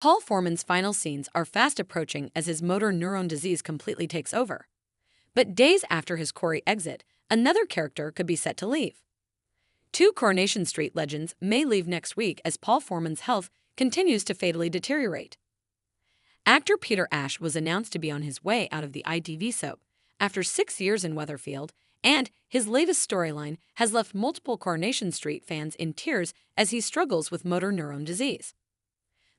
Paul Foreman's final scenes are fast approaching as his motor neuron disease completely takes over. But days after his Corey exit, another character could be set to leave. Two Coronation Street legends may leave next week as Paul Foreman's health continues to fatally deteriorate. Actor Peter Ash was announced to be on his way out of the ITV soap after 6 years in Weatherfield, and his latest storyline has left multiple Coronation Street fans in tears as he struggles with motor neuron disease.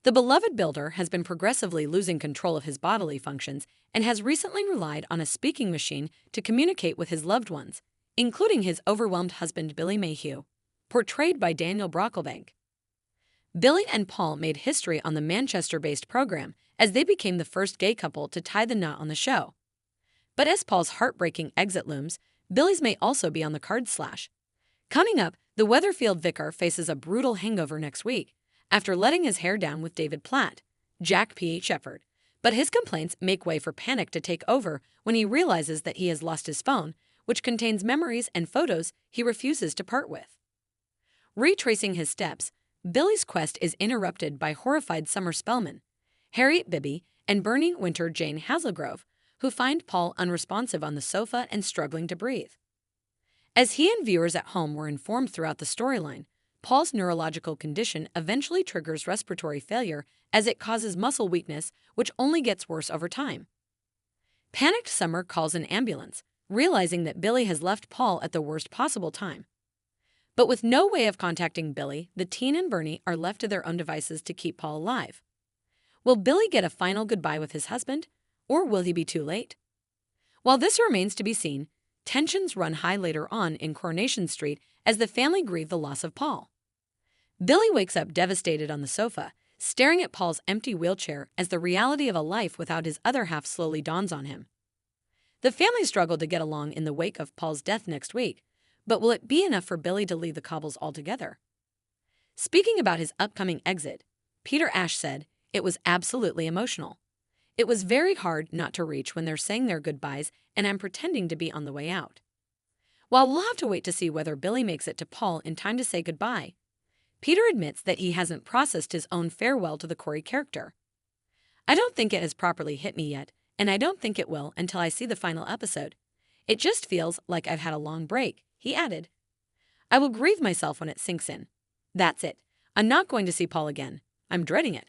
The beloved builder has been progressively losing control of his bodily functions and has recently relied on a speaking machine to communicate with his loved ones, including his overwhelmed husband Billy Mayhew, portrayed by Daniel Brocklebank. Billy and Paul made history on the Manchester-based program as they became the first gay couple to tie the knot on the show. But as Paul's heartbreaking exit looms, Billy's may also be on the cards. Coming up, the Weatherfield vicar faces a brutal hangover next week after letting his hair down with David Platt, Jack P. Shepherd. But his complaints make way for panic to take over when he realizes that he has lost his phone, which contains memories and photos he refuses to part with. Retracing his steps, Billy's quest is interrupted by horrified Summer Spellman, Harriet Bibby, and Bernie Winter Jane Hazelgrove, who find Paul unresponsive on the sofa and struggling to breathe. As he and viewers at home were informed throughout the storyline, Paul's neurological condition eventually triggers respiratory failure as it causes muscle weakness, which only gets worse over time. Panicked Summer calls an ambulance, realizing that Billy has left Paul at the worst possible time. But with no way of contacting Billy, the teen and Bernie are left to their own devices to keep Paul alive. Will Billy get a final goodbye with his husband, or will he be too late? While this remains to be seen, tensions run high later on in Coronation Street as the family grieve the loss of Paul. Billy wakes up devastated on the sofa, staring at Paul's empty wheelchair as the reality of a life without his other half slowly dawns on him. The family struggle to get along in the wake of Paul's death next week, but will it be enough for Billy to leave the cobbles altogether? Speaking about his upcoming exit, Peter Ash said, "It was absolutely emotional. It was very hard not to reach when they're saying their goodbyes and I'm pretending to be on the way out." While we'll have to wait to see whether Billy makes it to Paul in time to say goodbye, Peter admits that he hasn't processed his own farewell to the Corey character. "I don't think it has properly hit me yet, and I don't think it will until I see the final episode. It just feels like I've had a long break," he added. "I will grieve myself when it sinks in. That's it. I'm not going to see Paul again. I'm dreading it."